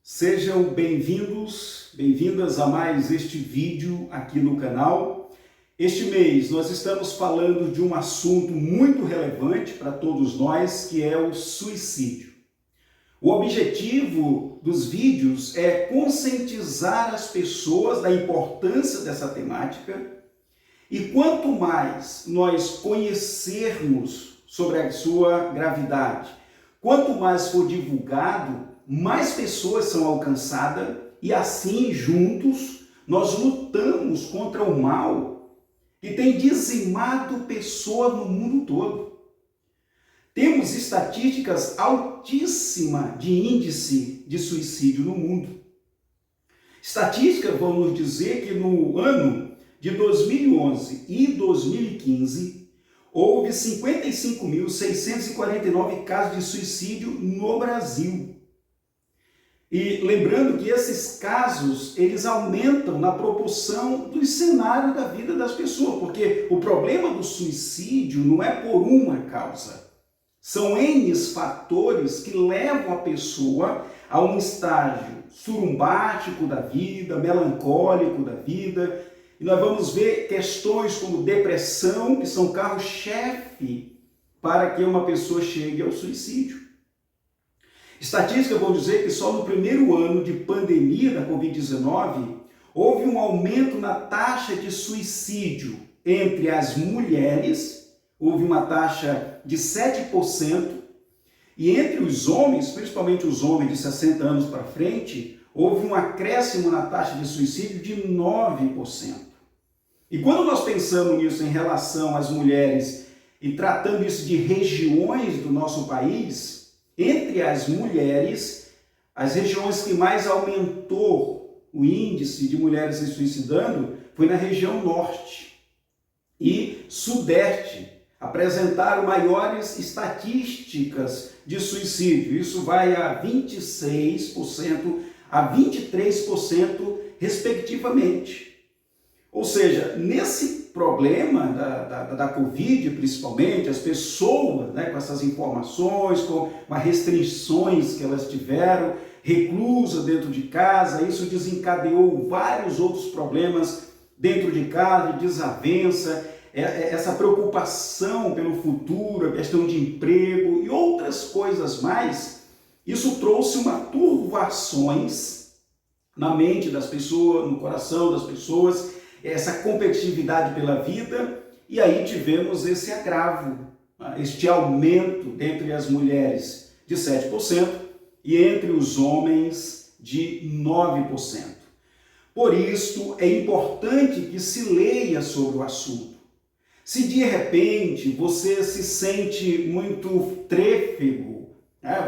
Sejam bem-vindos, bem-vindas a mais este vídeo aqui no canal. Este mês nós estamos falando de um assunto muito relevante para todos nós, que é o suicídio. O objetivo dos vídeos é conscientizar as pessoas da importância dessa temática e quanto mais nós conhecermos sobre a sua gravidade, quanto mais for divulgado, mais pessoas são alcançadas e assim, juntos, nós lutamos contra o mal que tem dizimado pessoas no mundo todo. Temos estatísticas altíssimas de índice de suicídio no mundo. Estatísticas vão nos dizer que no ano de 2011 e 2015, houve 55.649 casos de suicídio no Brasil. E lembrando que esses casos, eles aumentam na proporção do cenário da vida das pessoas, porque o problema do suicídio não é por uma causa. São N fatores que levam a pessoa a um estágio surumbático da vida, melancólico da vida. E nós vamos ver questões como depressão, que são carro-chefe para que uma pessoa chegue ao suicídio. Estatísticas vão dizer que só no primeiro ano de pandemia da Covid-19 houve um aumento na taxa de suicídio entre as mulheres, houve uma taxa de 7%, e entre os homens, principalmente os homens de 60 anos para frente, houve um acréscimo na taxa de suicídio de 9%. E quando nós pensamos nisso em relação às mulheres e tratando isso de regiões do nosso país, entre as mulheres, as regiões que mais aumentou o índice de mulheres se suicidando foi na região norte e sudeste. Apresentaram maiores estatísticas de suicídio. Isso vai a 26% a 23%, respectivamente. Ou seja, nesse problema da Covid, principalmente, as pessoas, com essas informações, com as restrições que elas tiveram, reclusas dentro de casa, isso desencadeou vários outros problemas dentro de casa, de desavença, essa preocupação pelo futuro, a questão de emprego e outras coisas mais. Isso trouxe uma turvações na mente das pessoas, no coração das pessoas, essa competitividade pela vida, e aí tivemos esse agravo, este aumento entre as mulheres de 7% e entre os homens de 9%. Por isso, é importante que se leia sobre o assunto. Se de repente você se sente muito trêfego,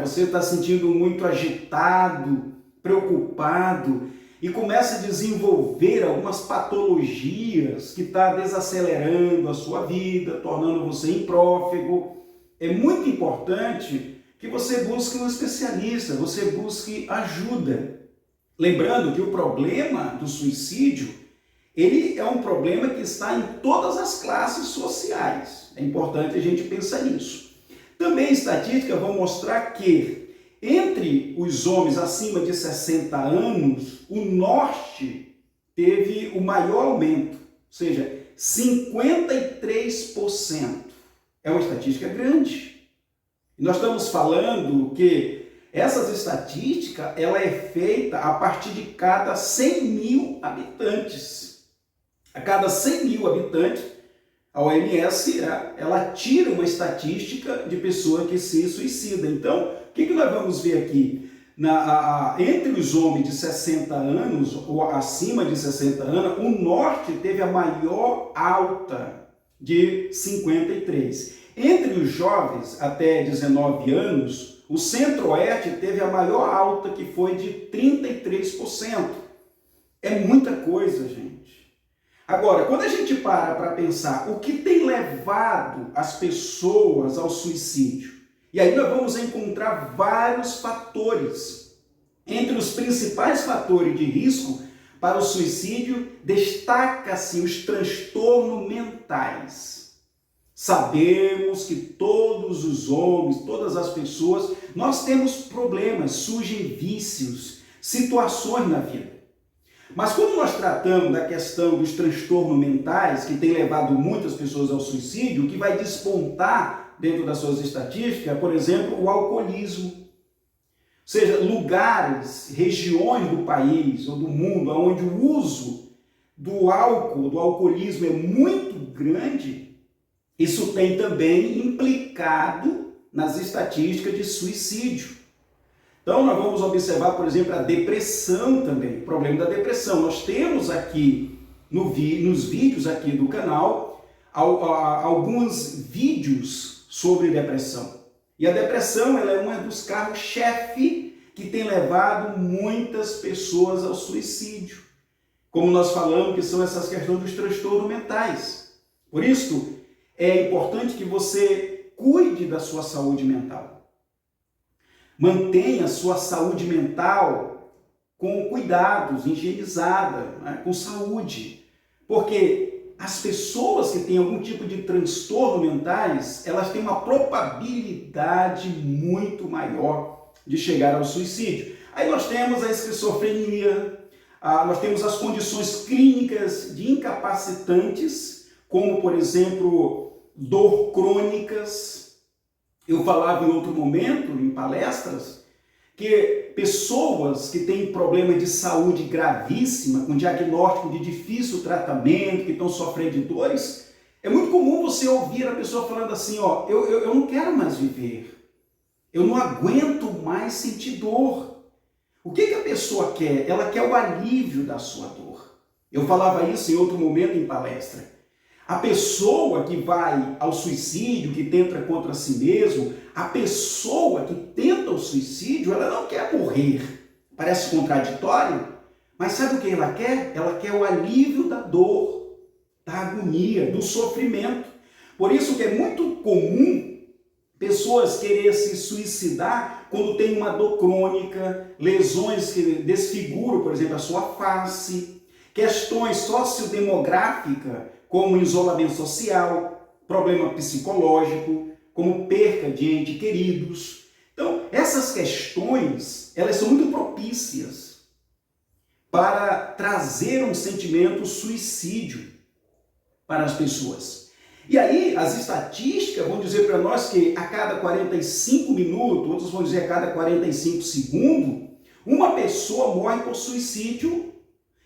você está se sentindo muito agitado, preocupado, e começa a desenvolver algumas patologias que está desacelerando a sua vida, tornando você imprófego, é muito importante que você busque um especialista, você busque ajuda. Lembrando que o problema do suicídio, ele é um problema que está em todas as classes sociais. É importante a gente pensar nisso. Também estatísticas vão mostrar que entre os homens acima de 60 anos, o norte teve o maior aumento, ou seja, 53%. É uma estatística grande. E nós estamos falando que essas estatísticas ela é feita a partir de cada 100 mil habitantes. A cada 100 mil habitantes, a OMS ela tira uma estatística de pessoa que se suicida. Então, o que nós vamos ver aqui? Entre os homens de 60 anos ou acima de 60 anos, o norte teve a maior alta de 53%. Entre os jovens até 19 anos, o centro-oeste teve a maior alta, que foi de 33%. É muita coisa, gente. Agora, quando a gente para pensar o que tem levado as pessoas ao suicídio, e aí nós vamos encontrar vários fatores. Entre os principais fatores de risco para o suicídio, destaca-se os transtornos mentais. Sabemos que todos os homens, todas as pessoas, nós temos problemas, surgem vícios, situações na vida. Mas quando nós tratamos da questão dos transtornos mentais, que tem levado muitas pessoas ao suicídio, o que vai despontar dentro das suas estatísticas, por exemplo, o alcoolismo. Ou seja, lugares, regiões do país ou do mundo onde o uso do álcool, do alcoolismo é muito grande, isso tem também implicado nas estatísticas de suicídio. Então, nós vamos observar, por exemplo, a depressão também, o problema da depressão. Nós temos aqui, nos vídeos aqui do canal, alguns vídeos sobre depressão. E a depressão ela é um dos carros-chefe que tem levado muitas pessoas ao suicídio. Como nós falamos, que são essas questões dos transtornos mentais. Por isso, é importante que você cuide da sua saúde mental. Mantenha a sua saúde mental com cuidados, higienizada, né, com saúde. Porque as pessoas que têm algum tipo de transtorno mentais, elas têm uma probabilidade muito maior de chegar ao suicídio. Aí nós temos a esquizofrenia, nós temos as condições clínicas de incapacitantes, como, por exemplo, dor crônicas. Eu falava em outro momento, em palestras, que pessoas que têm problema de saúde gravíssima, com diagnóstico de difícil tratamento, que estão sofrendo de dores, é muito comum você ouvir a pessoa falando assim, ó, eu não quero mais viver, eu não aguento mais sentir dor. O que a pessoa quer? Ela quer o alívio da sua dor. Eu falava isso em outro momento em palestra. A pessoa que vai ao suicídio, que tenta contra si mesmo, a pessoa que tenta o suicídio, ela não quer morrer. Parece contraditório, mas sabe o que ela quer? Ela quer o alívio da dor, da agonia, do sofrimento. Por isso que é muito comum pessoas querer se suicidar quando tem uma dor crônica, lesões que desfiguram, por exemplo, a sua face, questões sociodemográficas, como isolamento social, problema psicológico, como perca de entes queridos. Então, essas questões, elas são muito propícias para trazer um sentimento suicídio para as pessoas. E aí, as estatísticas vão dizer para nós que a cada 45 minutos, outros vão dizer a cada 45 segundos, uma pessoa morre por suicídio.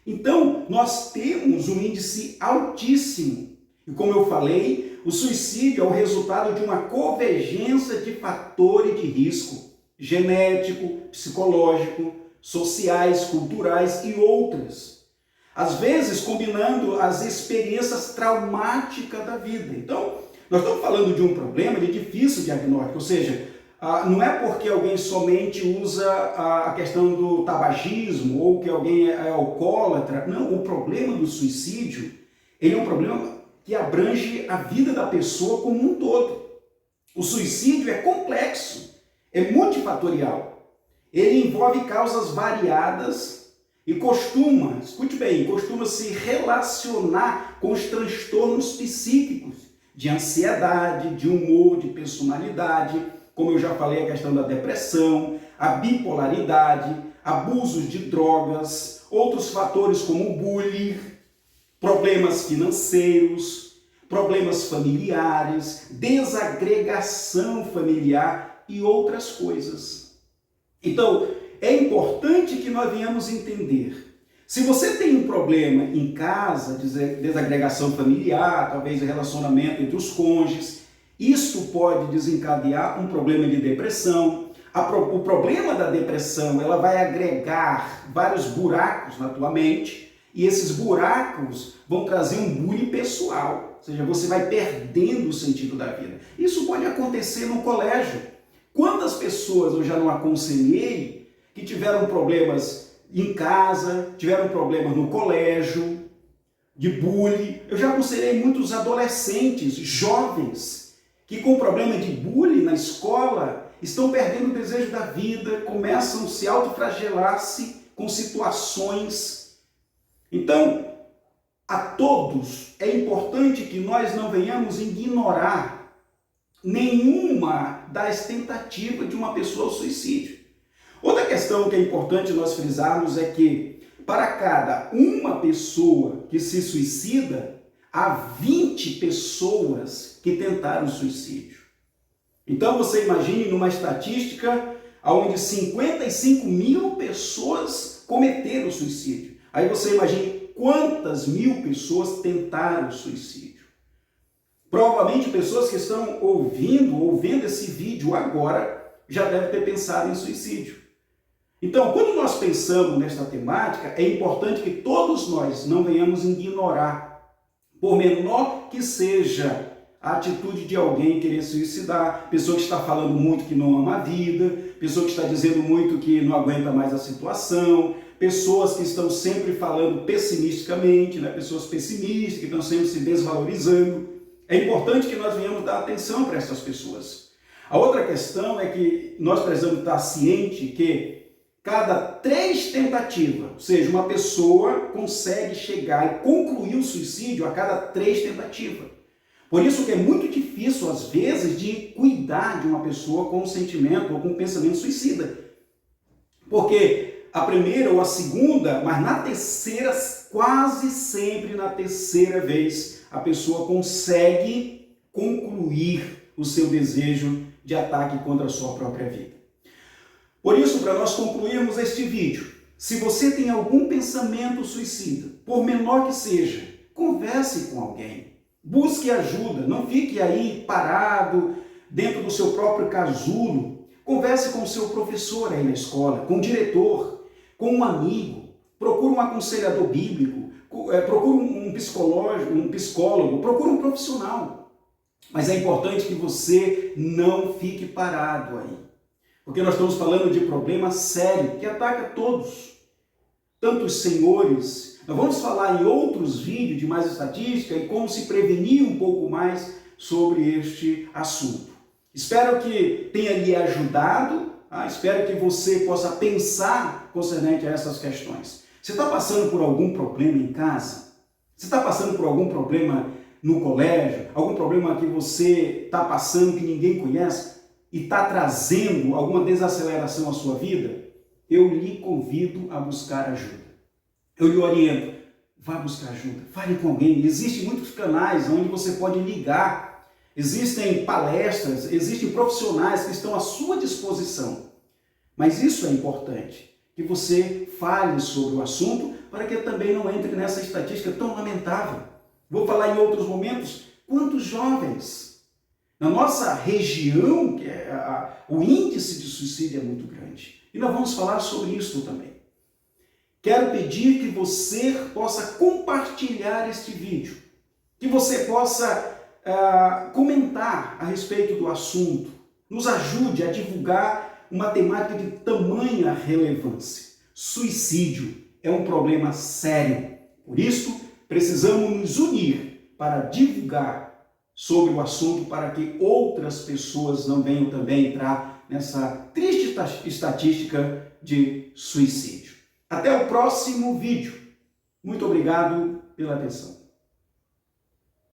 Então, nós temos um índice altíssimo. E como eu falei, o suicídio é o resultado de uma convergência de fatores de risco genético, psicológico, sociais, culturais e outras. Às vezes, combinando as experiências traumáticas da vida. Então, nós estamos falando de um problema de difícil diagnóstico, ou seja, não é porque alguém somente usa a questão do tabagismo ou que alguém é alcoólatra. Não, o problema do suicídio, ele é um problema que abrange a vida da pessoa como um todo. O suicídio é complexo, é multifatorial. Ele envolve causas variadas e escute bem, costuma se relacionar com os transtornos psíquicos, de ansiedade, de humor, de personalidade, como eu já falei, a questão da depressão, a bipolaridade, abusos de drogas, outros fatores como o bullying, problemas financeiros, problemas familiares, desagregação familiar e outras coisas. Então, é importante que nós venhamos entender. Se você tem um problema em casa, desagregação familiar, talvez relacionamento entre os cônjuges, isso pode desencadear um problema de depressão. O problema da depressão, ela vai agregar vários buracos na tua mente e esses buracos vão trazer um bullying pessoal. Ou seja, você vai perdendo o sentido da vida. Isso pode acontecer no colégio. Quantas pessoas eu já não aconselhei que tiveram problemas em casa, tiveram problemas no colégio, de bullying. Eu já aconselhei muitos adolescentes, jovens, que com problema de bullying na escola estão perdendo o desejo da vida, começam a se autoflagelar-se com situações. Então, a todos é importante que nós não venhamos ignorar nenhuma das tentativas de uma pessoa ao suicídio. Outra questão que é importante nós frisarmos é que para cada uma pessoa que se suicida, há 20 pessoas que tentaram suicídio. Então você imagine numa estatística onde 55 mil pessoas cometeram suicídio. Aí você imagine quantas mil pessoas tentaram suicídio. Provavelmente pessoas que estão ouvindo esse vídeo agora, já devem ter pensado em suicídio. Então, quando nós pensamos nesta temática, é importante que todos nós não venhamos ignorar, por menor que seja a atitude de alguém querer suicidar, pessoa que está falando muito que não ama a vida, pessoa que está dizendo muito que não aguenta mais a situação, pessoas que estão sempre falando pessimisticamente, né? Pessoas pessimistas que estão sempre se desvalorizando. É importante que nós venhamos dar atenção para essas pessoas. A outra questão é que nós precisamos estar ciente que cada 3 tentativas, ou seja, uma pessoa consegue chegar e concluir o suicídio a cada 3 tentativas. Por isso que é muito difícil, às vezes, de cuidar de uma pessoa com um sentimento ou com um pensamento suicida. Porque a primeira ou a segunda, mas na terceira, quase sempre na terceira vez, a pessoa consegue concluir o seu desejo de ataque contra a sua própria vida. Por isso, para nós concluirmos este vídeo, se você tem algum pensamento suicida, por menor que seja, converse com alguém. Busque ajuda, não fique aí parado dentro do seu próprio casulo. Converse com o seu professor aí na escola, com o diretor, com um amigo. Procure um aconselhador bíblico, procure um psicólogo, procure um profissional. Mas é importante que você não fique parado aí. Porque nós estamos falando de problema sério que ataca todos, tanto os senhores. Nós vamos falar em outros vídeos de mais estatística e como se prevenir um pouco mais sobre este assunto. Espero que tenha lhe ajudado, espero que você possa pensar concernente a essas questões. Você está passando por algum problema em casa? Você está passando por algum problema no colégio? Algum problema que você está passando que ninguém conhece? E está trazendo alguma desaceleração à sua vida? Eu lhe convido a buscar ajuda. Eu lhe oriento, vá buscar ajuda, fale com alguém. Existem muitos canais onde você pode ligar, existem palestras, existem profissionais que estão à sua disposição. Mas isso é importante, que você fale sobre o assunto para que também não entre nessa estatística tão lamentável. Vou falar em outros momentos, quantos jovens? Na nossa região, o índice de suicídio é muito grande. E nós vamos falar sobre isso também. Quero pedir que você possa compartilhar este vídeo, que você possa comentar a respeito do assunto, nos ajude a divulgar uma temática de tamanha relevância. Suicídio é um problema sério. Por isso, precisamos nos unir para divulgar sobre o assunto para que outras pessoas não venham também entrar nessa triste estatística de suicídio. Até o próximo vídeo. Muito obrigado pela atenção.